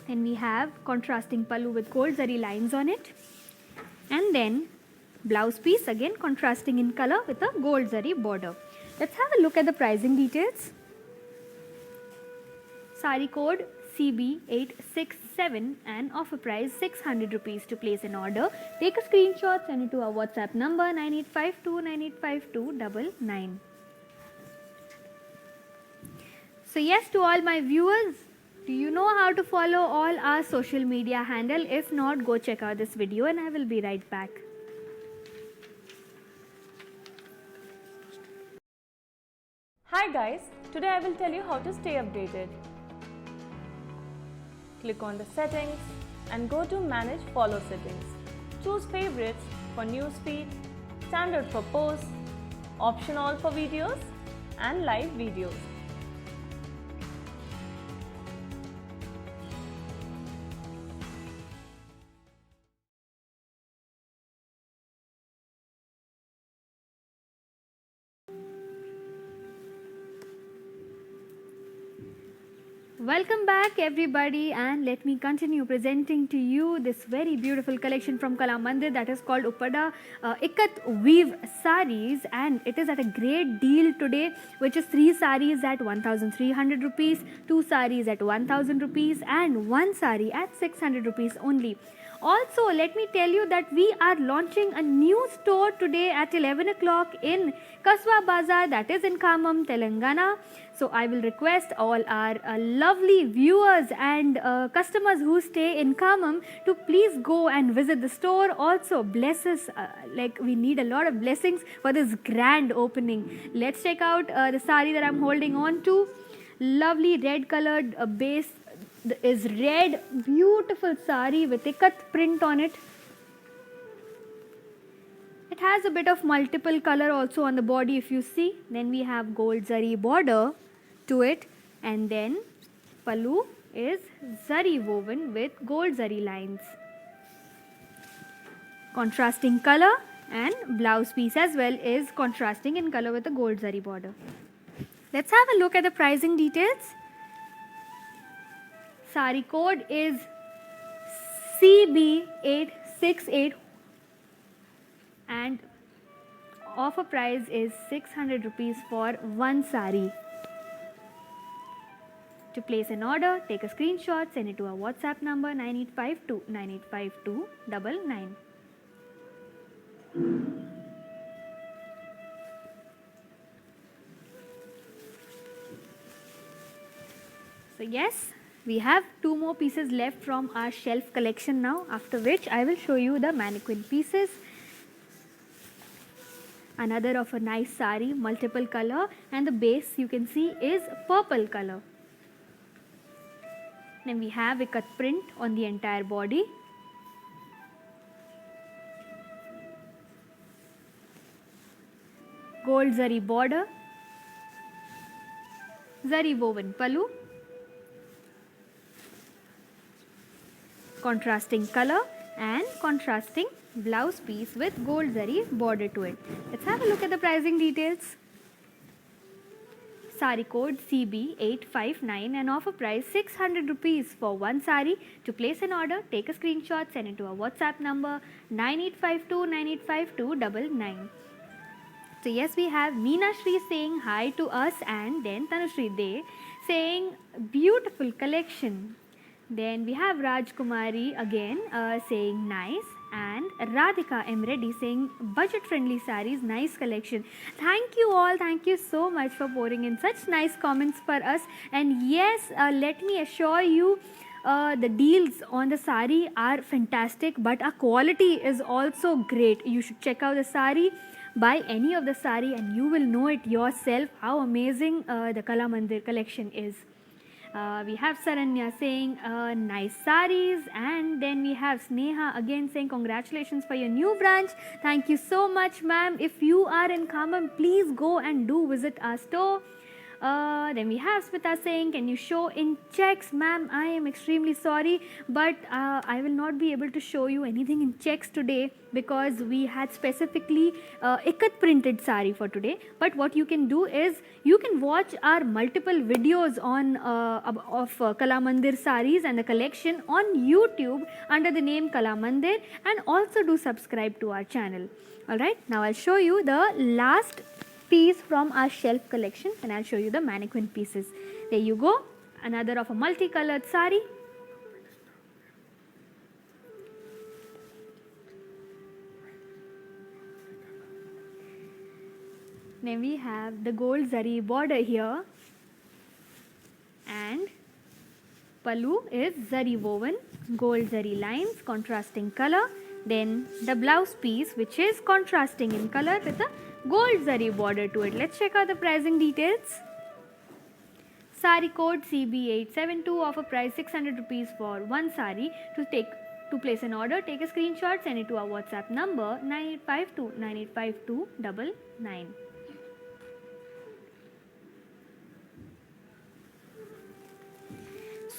then we have contrasting pallu with gold zari lines on it, and then blouse piece again contrasting in color with a gold zari border. Let's have a look at the pricing details. Sari code CB867 and offer price 600 rupees. To place an order, take a screenshot, send it to our WhatsApp number 9852985299. So yes, to all my viewers, do you know how to follow all our social media handle? If not, go check out this video and I will be right back. Hi guys, today I will tell you how to stay updated. Click on the settings and go to manage follow settings. Choose favorites for newsfeed, standard for posts, option all for videos and live videos. Welcome back everybody, and let me continue presenting to you this very beautiful collection from Kala Mandir that is called Upada Ikat Weave Saris, and it is at a great deal today, which is 3 saris at 1300 rupees, 2 saris at 1000 rupees and 1 sari at 600 rupees only. Also, let me tell you that we are launching a new store today at 11 o'clock in Kaswa Bazaar, that is in Khammam, Telangana. So I will request all our lovely viewers and customers who stay in Khammam to please go and visit the store. Also bless us, like we need a lot of blessings for this grand opening. Let's check out the sari that I'm holding on to. Lovely red colored base is red, beautiful sari with ikat print on it. It has a bit of multiple color also on the body if you see. Then we have gold zari border to it, and then pallu is zari woven with gold zari lines. Contrasting color, and blouse piece as well is contrasting in color with the gold zari border. Let's have a look at the pricing details. Sari code is CB868 and offer price is 600 rupees for 1 sari. To place an order, take a screenshot, send it to our WhatsApp number 9852985299. So yes, we have 2 more pieces left from our shelf collection now, after which I will show you the mannequin pieces. Another of a nice sari, multiple color, and the base you can see is purple color. Then we have ikat print on the entire body. Gold zari border, zari woven pallu, contrasting color and contrasting blouse piece with gold zari border to it. Let's have a look at the pricing details. Sari code CB859 and offer price 600 rupees for 1 sari. To place an order, take a screenshot, send it to our WhatsApp number 9852985299. So yes, we have Meena Shri saying hi to us, and then Tanushree De saying beautiful collection. Then we have Rajkumari again saying nice, and Radhika M. Reddy saying budget friendly saris, nice collection. Thank you all, thank you so much for pouring in such nice comments for us. And yes, let me assure you, the deals on the sari are fantastic, but our quality is also great. You should check out the sari, buy any of the sari, and you will know it yourself how amazing the Kala Mandir collection is. We have Saranya saying nice saris, and then we have Sneha again saying congratulations for your new branch. Thank you so much, ma'am. If you are in Khammam, please go and do visit our store. Then we have Smita saying, can you show in checks? Ma'am, I am extremely sorry, but I will not be able to show you anything in checks today because we had specifically ikat printed sari for today. But what you can do is you can watch our multiple videos on of Kala Mandir saris and the collection on YouTube under the name Kala Mandir, and also do subscribe to our channel. Alright, now I'll show you the last piece from our shelf collection, and I'll show you the mannequin pieces. There you go. another of a multicolored sari. Then we have the gold zari border here, and pallu is zari woven, gold zari lines, contrasting color. Then the blouse piece, which is contrasting in color with a gold zari border to it. Let's check out the pricing details. Sari code CB872, offer price 600 rupees for one sari. To place an order, take a screenshot, send it to our WhatsApp number 9852985299.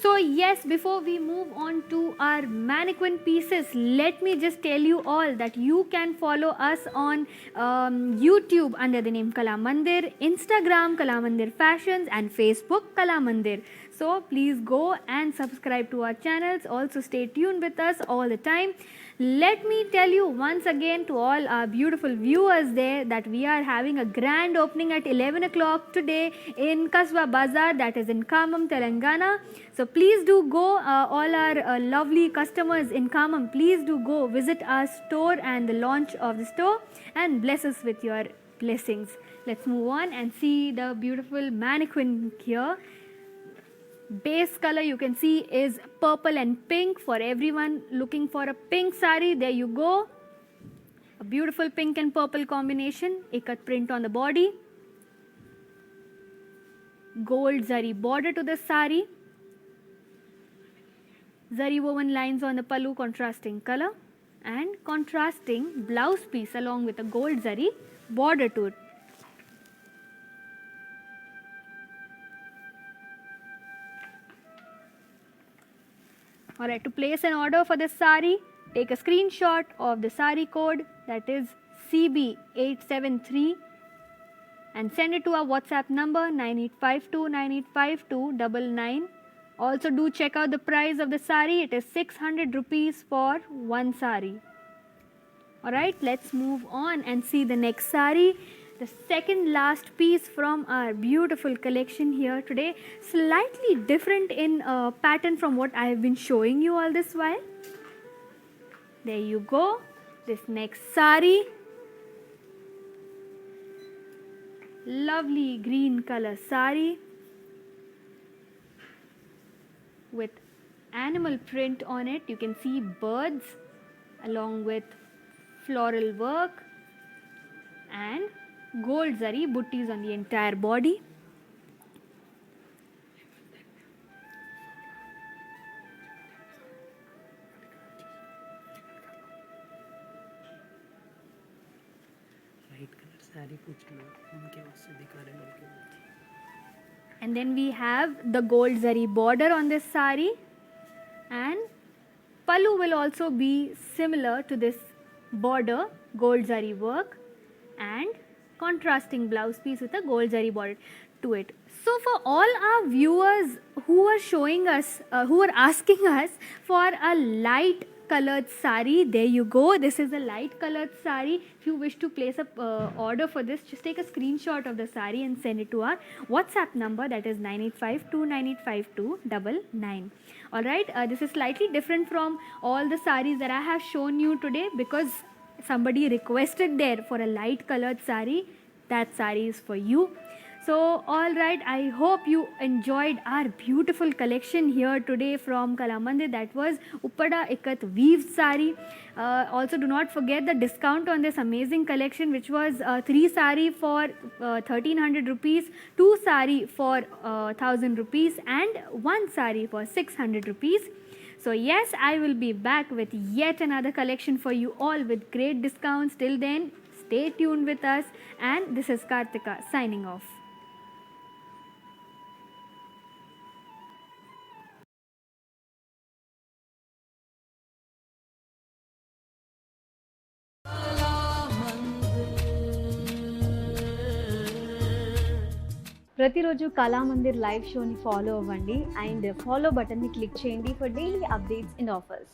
So yes, before we move on to our mannequin pieces, let me just tell you all that you can follow us on YouTube under the name Kala Mandir, Instagram Kala Mandir Fashions, and Facebook Kala Mandir. So please go and subscribe to our channels. Also stay tuned with us all the time. Let me tell you once again to all our beautiful viewers there that we are having a grand opening at 11 o'clock today in Kasba Bazaar, that is in Khammam, Telangana. So please do go, all our lovely customers in Khammam, please do go visit our store and the launch of the store and bless us with your blessings. Let's move on and see the beautiful mannequin here. Base color you can see is purple and pink. For everyone looking for a pink sari, there you go. A beautiful pink and purple combination. Ikat print on the body. Gold zari border to the sari. Zari woven lines on the pallu, contrasting color. And contrasting blouse piece along with a gold zari border to it. Alright, to place an order for this sari, take a screenshot of the sari code, that is CB873, and send it to our WhatsApp number 9852985299. Also do check out the price of the sari. It is 600 rupees for one sari. Alright, let's move on and see the next sari. The second last piece from our beautiful collection here today, slightly different in pattern from what I have been showing you all this while. There you go, this next sari, lovely green color sari with animal print on it. You can see birds along with floral work and gold zari buttis on the entire body. And then we have the gold zari border on this sari, and pallu will also be similar to this border, gold zari work, and contrasting blouse piece with a gold zari border to it. So for all our viewers who are showing us, who are asking us for a light colored sari, there you go. This is a light colored sari. If you wish to place a order for this, just take a screenshot of the sari and send it to our WhatsApp number, that is 9852985299. Alright, this is slightly different from all the saris that I have shown you today because somebody requested there for a light colored sari. That sari is for you. So alright, I hope you enjoyed our beautiful collection here today from Kala Mandir. That was Uppada Ikat weaved sari. Also do not forget the discount on this amazing collection, which was 3 sari for 1300 rupees, 2 sari for 1000 rupees, and 1 sari for 600 rupees. So yes, I will be back with yet another collection for you all with great discounts. Till then, stay tuned with us, and this is Kartika signing off. ప్రతిరోజు కళా Mandir live షోని follow అవ్వండి and follow బటన్ని click చేయండి for daily updates and offers.